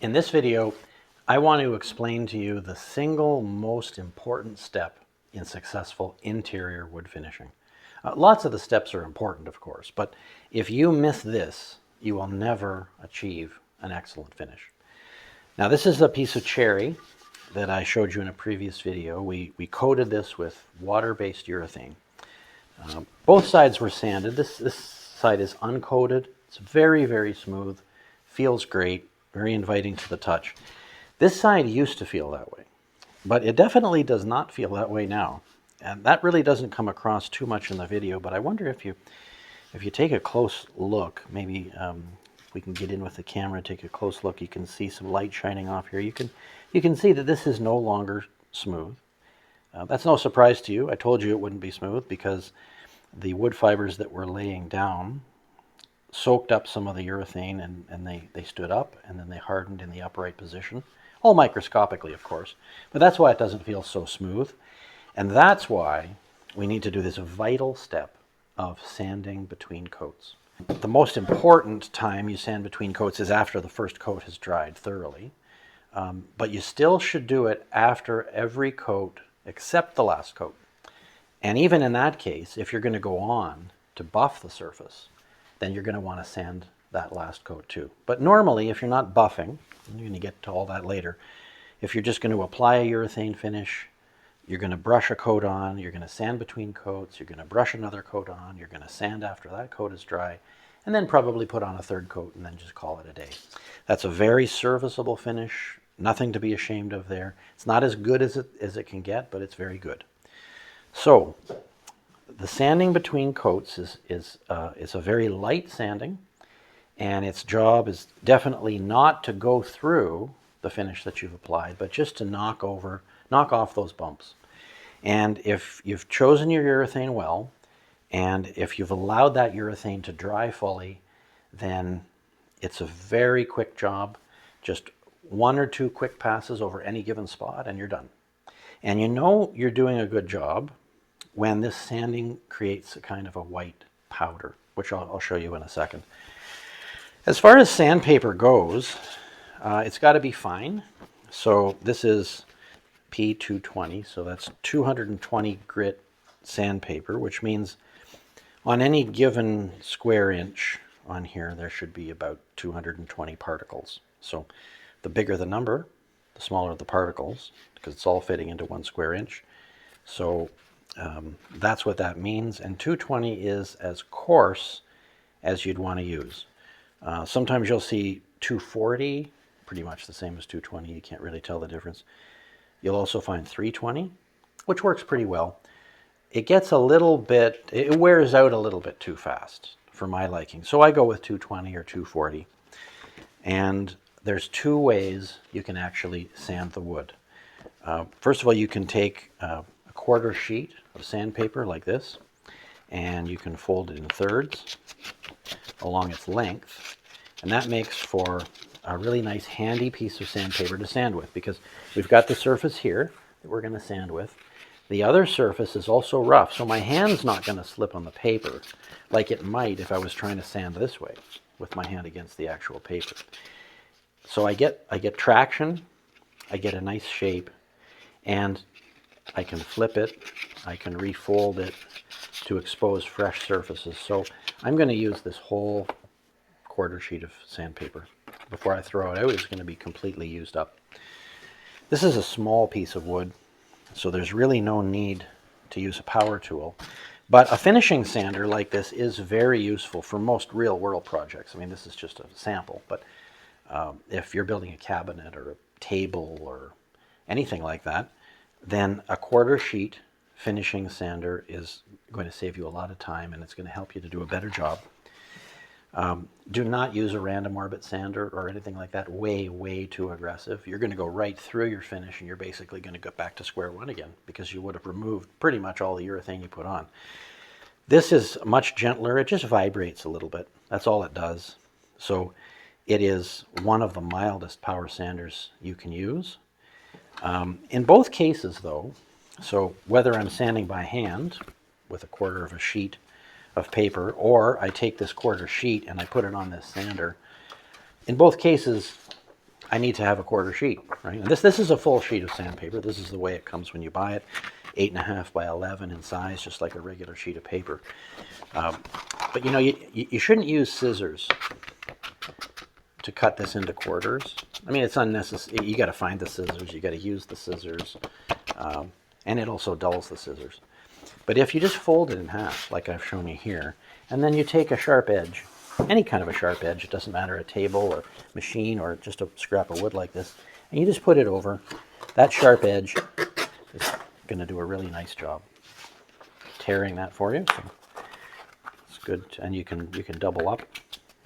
In this video, I want to explain to you the single most important step in successful interior wood finishing. Lots of the steps are important, of course, but if you miss this, you will never achieve an excellent finish. Now, this is a piece of cherry that I showed you in a previous video. We coated this with water-based urethane. Both sides were sanded. This side is uncoated. It's very, very smooth, feels great, very inviting to the touch. This side used to feel that way, but it definitely does not feel that way now. And that really doesn't come across too much in the video, but I wonder if you take a close look, maybe we can get in with the camera, take a close look, you can see some light shining off here. You can see that this is no longer smooth. That's no surprise to you. I told you it wouldn't be smooth because the wood fibers that were laying down soaked up some of the urethane and they stood up and then they hardened in the upright position, all microscopically, of course. But that's why it doesn't feel so smooth. And that's why we need to do this vital step of sanding between coats. The most important time you sand between coats is after the first coat has dried thoroughly. But you still should do it after every coat except the last coat. And even in that case, if you're going to go on to buff the surface, then you're going to want to sand that last coat too. But normally, if you're not buffing, and you're going to get to all that later, if you're just going to apply a urethane finish, you're going to brush a coat on, you're going to sand between coats, you're going to brush another coat on, you're going to sand after that coat is dry, and then probably put on a third coat and then just call it a day. That's a very serviceable finish, nothing to be ashamed of there. It's not as good as it can get, but it's very good. So the sanding between coats is a very light sanding, and its job is definitely not to go through the finish that you've applied, but just to knock off those bumps. And if you've chosen your urethane well, and if you've allowed that urethane to dry fully, then it's a very quick job. Just one or two quick passes over any given spot and you're done. And you know you're doing a good job when this sanding creates a kind of a white powder, which I'll show you in a second. As far as sandpaper goes, it's got to be fine. So this is P220, so that's 220 grit sandpaper, which means on any given square inch on here, there should be about 220 particles. So the bigger the number, the smaller the particles, because it's all fitting into 1 square inch. So that's what that means. And 220 is as coarse as you'd want to use. Sometimes you'll see 240, pretty much the same as 220. You can't really tell the difference. You'll also find 320, which works pretty well. It gets a little bit, it wears out a little bit too fast for my liking. So I go with 220 or 240. And there's 2 ways you can actually sand the wood. First of all, you can take a quarter sheet of sandpaper like this, and you can fold it in thirds along its length, and that makes for a really nice handy piece of sandpaper to sand with, because we've got the surface here that we're going to sand with. The other surface is also rough, so my hand's not going to slip on the paper like it might if I was trying to sand this way with my hand against the actual paper. So I get traction, I get a nice shape, and I can flip it, I can refold it to expose fresh surfaces. So I'm going to use this whole quarter sheet of sandpaper. Before I throw it out, it's going to be completely used up. This is a small piece of wood, so there's really no need to use a power tool. But a finishing sander like this is very useful for most real-world projects. I mean, this is just a sample, but if you're building a cabinet or a table or anything like that, then a quarter sheet finishing sander is going to save you a lot of time, and it's going to help you to do a better job. Do not use a random orbit sander or anything like that. Way too aggressive. You're going to go right through your finish, and you're basically going to go back to square one again because you would have removed pretty much all the urethane you put on. This is much gentler. It just vibrates a little bit. That's all it does. So it is one of the mildest power sanders you can use. In both cases, though, so whether I'm sanding by hand with a quarter of a sheet of paper, or I take this quarter sheet and I put it on this sander, in both cases, I need to have a quarter sheet, right? And this is a full sheet of sandpaper. This is the way it comes when you buy it, 8.5 by 11 in size, just like a regular sheet of paper. But you know, you shouldn't use scissors to cut this into quarters. I mean, it's unnecessary. You got to find the scissors. You got to use the scissors, and it also dulls the scissors. But if you just fold it in half, like I've shown you here, and then you take a sharp edge, any kind of a sharp edge, it doesn't matter, a table or machine or just a scrap of wood like this, and you just put it over, that sharp edge is going to do a really nice job tearing that for you. So it's good, and you can double up.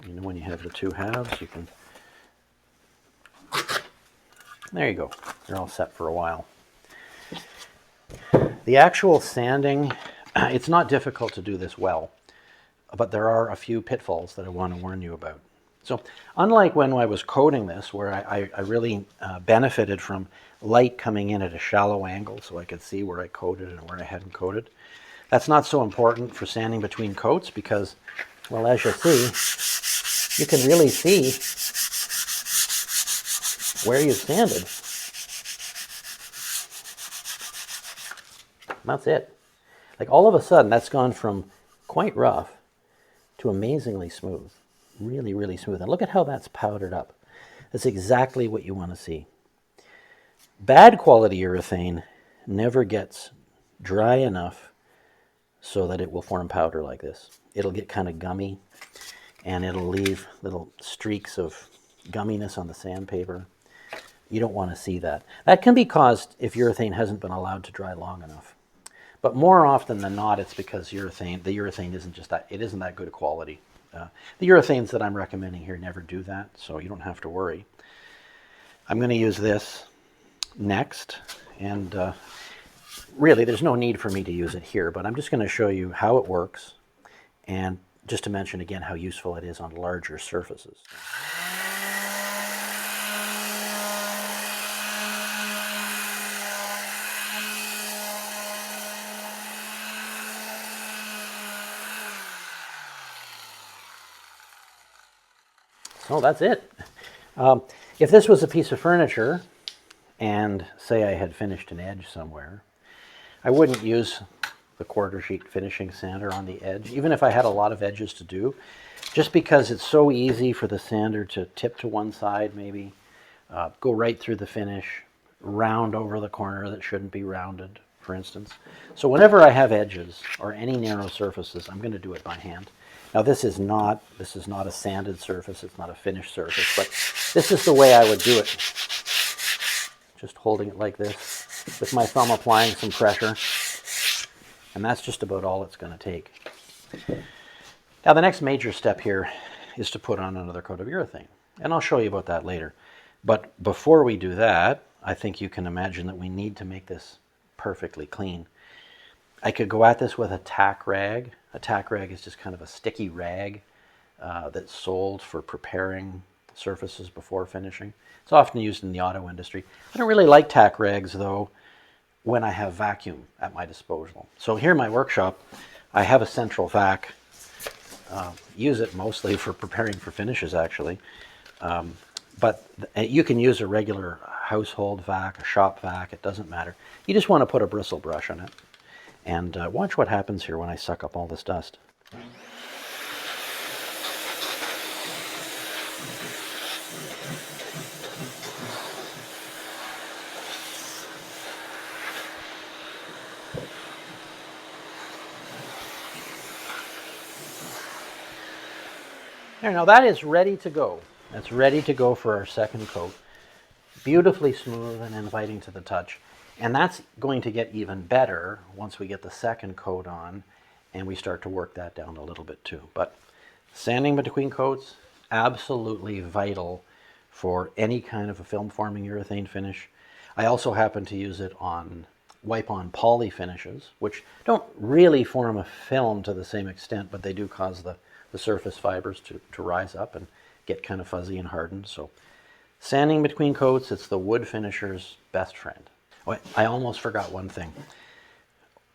You know, when you have the two halves, you can. There you go. They're all set for a while. The actual sanding, it's not difficult to do this well, but there are a few pitfalls that I want to warn you about. So unlike when I was coating this, where I really benefited from light coming in at a shallow angle so I could see where I coated and where I hadn't coated, that's not so important for sanding between coats because, well, as you'll see, you can really see where you sanded. That's it. Like all of a sudden, that's gone from quite rough to amazingly smooth. Really, really smooth. And look at how that's powdered up. That's exactly what you want to see. Bad quality urethane never gets dry enough so that it will form powder like this. It'll get kind of gummy, and it'll leave little streaks of gumminess on the sandpaper. You don't want to see that. That can be caused if urethane hasn't been allowed to dry long enough. But more often than not, it's because the urethane isn't that good a quality. The urethanes that I'm recommending here never do that, so you don't have to worry. I'm going to use this next, and really there's no need for me to use it here, but I'm just going to show you how it works, and just to mention again how useful it is on larger surfaces. So that's it. If this was a piece of furniture, and say I had finished an edge somewhere, I wouldn't use the quarter sheet finishing sander on the edge, even if I had a lot of edges to do, just because it's so easy for the sander to tip to one side maybe, go right through the finish, round over the corner that shouldn't be rounded, for instance. So whenever I have edges or any narrow surfaces, I'm going to do it by hand. Now this is not a sanded surface, it's not a finished surface, but this is the way I would do it. Just holding it like this, with my thumb applying some pressure, and that's just about all it's going to take. Now the next major step here is to put on another coat of urethane, and I'll show you about that later. But before we do that, I think you can imagine that we need to make this perfectly clean. I could go at this with a tack rag. A tack rag is just kind of a sticky rag that's sold for preparing surfaces before finishing. It's often used in the auto industry. I don't really like tack rags though when I have vacuum at my disposal. So here in my workshop, I have a central vac. Use it mostly for preparing for finishes actually. But you can use a regular household vac, a shop vac, it doesn't matter. You just want to put a bristle brush on it. And watch what happens here when I suck up all this dust. There, now that is ready to go. That's ready to go for our second coat. Beautifully smooth and inviting to the touch. And that's going to get even better once we get the second coat on and we start to work that down a little bit too. But sanding between coats, absolutely vital for any kind of a film forming urethane finish. I also happen to use it on wipe-on poly finishes, which don't really form a film to the same extent, but they do cause the surface fibers to rise up and get kind of fuzzy and hardened. So sanding between coats, it's the wood finisher's best friend. Oh, I almost forgot one thing.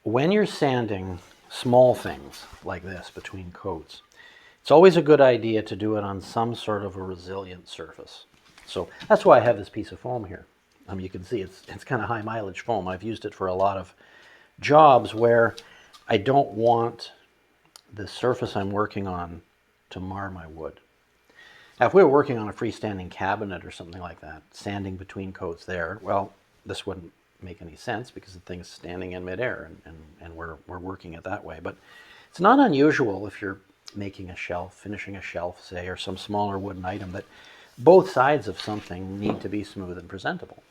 When you're sanding small things like this between coats, it's always a good idea to do it on some sort of a resilient surface. So that's why I have this piece of foam here. You can see it's kind of high mileage foam. I've used it for a lot of jobs where I don't want the surface I'm working on to mar my wood. Now, if we were working on a freestanding cabinet or something like that, sanding between coats there, well, this wouldn't make any sense because the thing's standing in midair and we're working it that way. But it's not unusual if you're making a shelf, finishing a shelf, say, or some smaller wooden item, that both sides of something need to be smooth and presentable.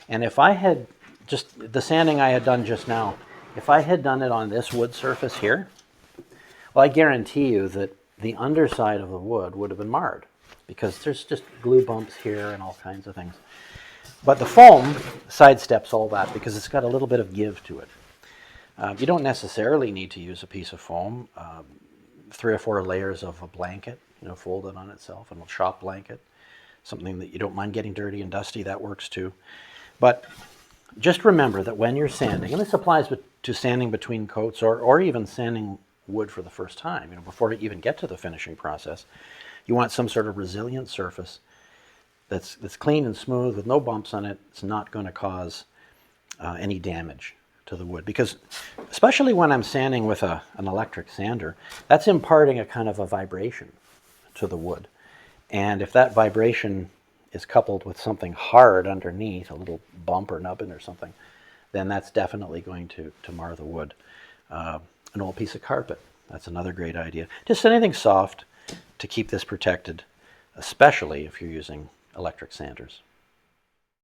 And if I had just the sanding I had done just now, if I had done it on this wood surface here, well, I guarantee you that the underside of the wood would have been marred because there's just glue bumps here and all kinds of things. But the foam sidesteps all that because it's got a little bit of give to it. You don't necessarily need to use a piece of foam. 3 or 4 layers of a blanket, folded on itself, and a shop blanket, something that you don't mind getting dirty and dusty, that works too. But just remember that when you're sanding, and this applies to sanding between coats or even sanding wood for the first time, before you even get to the finishing process, you want some sort of resilient surface that's clean and smooth with no bumps on it. It's not going to cause any damage to the wood, because especially when I'm sanding with an electric sander, that's imparting a kind of a vibration to the wood. And if that vibration is coupled with something hard underneath, a little bump or nubbin or something, then that's definitely going to mar the wood. An old piece of carpet, that's another great idea. Just anything soft to keep this protected, especially if you're using electric sanders.